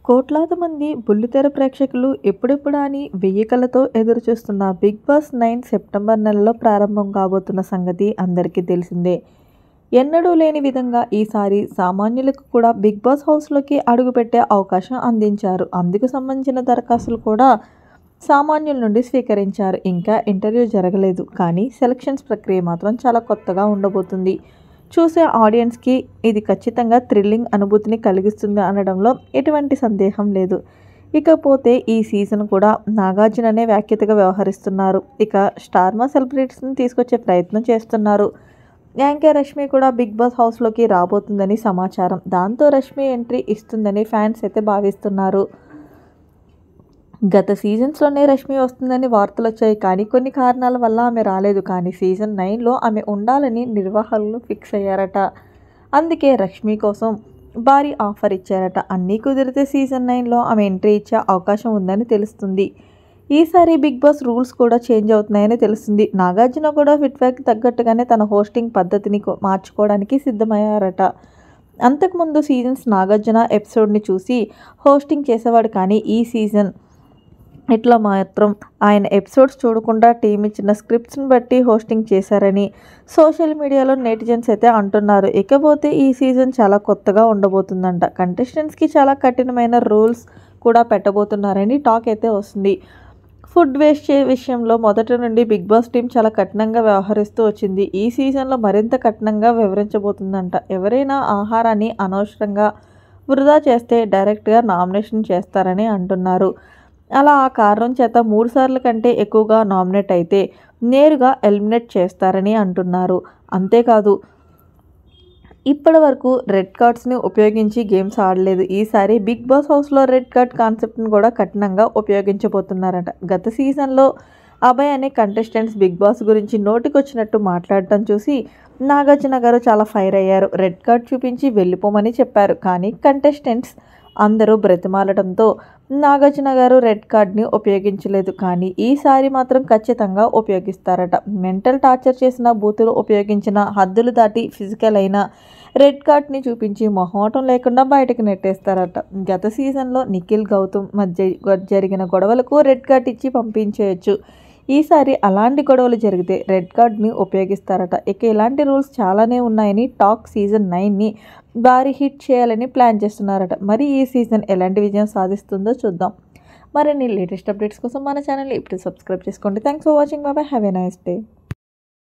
కోట్లాది మంది బుల్లితెర ప్రేక్షకులు ఎప్పుడెప్పుడా అని వెయ్యి కళ్ళతో ఎదురుచూస్తున్న బిగ్ బాస్ 9 సెప్టెంబర్ నెలలో ప్రారంభం కాబోతున్న సంగతి అందరికీ తెలిసిందే. ఎన్నడూ లేని విధంగా ఈసారి సామాన్యులకు కూడా బిగ్ బాస్ హౌస్లోకి అడుగుపెట్టే అవకాశం అందించారు. అందుకు సంబంధించిన దరఖాస్తులు కూడా సామాన్యుల నుండి స్వీకరించారు. ఇంకా ఇంటర్వ్యూ జరగలేదు, కానీ సెలక్షన్స్ ప్రక్రియ మాత్రం చాలా కొత్తగా ఉండబోతుంది. చూసే ఆడియన్స్కి ఇది ఖచ్చితంగా థ్రిల్లింగ్ అనుభూతిని కలిగిస్తుంది అనడంలో ఎటువంటి సందేహం లేదు. ఇకపోతే ఈ సీజన్ కూడా నాగార్జుననే వ్యాఖ్యాతగా వ్యవహరిస్తున్నారు. ఇక స్టార్మా సెలబ్రిటీస్ని తీసుకొచ్చే ప్రయత్నం చేస్తున్నారు. యాంకర్ రష్మి కూడా బిగ్ బాస్ హౌస్లోకి రాబోతుందని సమాచారం. దాంతో రష్మి ఎంట్రీ ఇస్తుందని ఫ్యాన్స్ అయితే భావిస్తున్నారు. గత సీజన్స్లోనే రష్మి వస్తుందని వార్తలు వచ్చాయి, కానీ కొన్ని కారణాల వల్ల ఆమె రాలేదు. కానీ సీజన్ 9లో ఆమె ఉండాలని నిర్వాహకులు ఫిక్స్ అయ్యారట. అందుకే రష్మి కోసం భారీ ఆఫర్ ఇచ్చారట. అన్నీ కుదిరితే సీజన్ 9లో ఆమె ఎంట్రీ ఇచ్చే అవకాశం ఉందని తెలుస్తుంది. ఈసారి బిగ్ బాస్ రూల్స్ కూడా చేంజ్ అవుతున్నాయని తెలుస్తుంది. నాగార్జున కూడా ఫీడ్బ్యాక్ తగ్గట్టుగానే తన హోస్టింగ్ పద్ధతిని మార్చుకోవడానికి సిద్ధమయ్యారట. అంతకుముందు సీజన్స్ నాగార్జున ఎపిసోడ్ని చూసి హోస్టింగ్ చేసేవాడు, కానీ ఈ సీజన్ ఇట్లా మాత్రం ఆయన ఎపిసోడ్స్ చూడకుండా టీం ఇచ్చిన స్క్రిప్ట్స్ని బట్టి హోస్టింగ్ చేశారని సోషల్ మీడియాలో నెటిజన్స్ అయితే అంటున్నారు. ఇకపోతే ఈ సీజన్ చాలా కొత్తగా ఉండబోతుందంట. కంటెస్టెంట్స్కి చాలా కఠినమైన రూల్స్ కూడా పెట్టబోతున్నారని టాక్ అయితే వస్తుంది. ఫుడ్ వేస్ట్ విషయంలో మొదటి నుండి బిగ్ బాస్ టీం చాలా కఠినంగా వ్యవహరిస్తూ వచ్చింది. ఈ సీజన్లో మరింత కఠినంగా వివరించబోతుందంట. ఎవరైనా ఆహారాన్ని అనవసరంగా వృధా చేస్తే డైరెక్ట్గా నామినేషన్ చేస్తారని అంటున్నారు. అలా ఆ కారణం చేత 3 సార్లు కంటే ఎక్కువగా నామినేట్ అయితే నేరుగా ఎలిమినేట్ చేస్తారని అంటున్నారు. అంతేకాదు, ఇప్పటి వరకు రెడ్ కార్డ్స్ని ఉపయోగించి గేమ్స్ ఆడలేదు. ఈసారి బిగ్ బాస్ హౌస్లో రెడ్ కార్డ్ కాన్సెప్ట్ని కూడా కఠినంగా ఉపయోగించబోతున్నారట. గత సీజన్లో అభయ్ అనే కంటెస్టెంట్స్ బిగ్ బాస్ గురించి నోటికొచ్చినట్టు మాట్లాడటం చూసి నాగార్జున గారు చాలా ఫైర్ అయ్యారు. రెడ్ కార్డ్ చూపించి వెళ్ళిపోమని చెప్పారు, కానీ కంటెస్టెంట్స్ అందరూ బ్రతిమాలడంతో నాగార్జున గారు రెడ్ కార్డ్ని ఉపయోగించలేదు. కానీ ఈసారి మాత్రం ఖచ్చితంగా ఉపయోగిస్తారట. మెంటల్ టార్చర్ చేసిన, బూతులు ఉపయోగించిన, హద్దులు దాటి ఫిజికల్ అయిన రెడ్ కార్డ్ని చూపించి మొహమాటం లేకుండా బయటకు నెట్టేస్తారట. గత సీజన్లో నిఖిల్ గౌతమ్ మధ్య జరిగిన గొడవలకు రెడ్ కార్డ్ ఇచ్చి పంపించేయచ్చు. ఈసారి అలాంటి గొడవలు జరిగితే రెడ్ కార్డ్ని ఉపయోగిస్తారట. ఇక ఇలాంటి రూల్స్ చాలానే ఉన్నాయని టాక్. సీజన్ 9ని భారీ హిట్ చేయాలని ప్లాన్ చేస్తున్నారట. మరి ఈ సీజన్ ఎలాంటి విజయం సాధిస్తుందో చూద్దాం. మరిన్ని లేటెస్ట్ అప్డేట్స్ కోసం మన ఛానల్ని ఇప్పుడు సబ్స్క్రైబ్ చేసుకోండి. Thanks for watching. Bye. Have a nice day.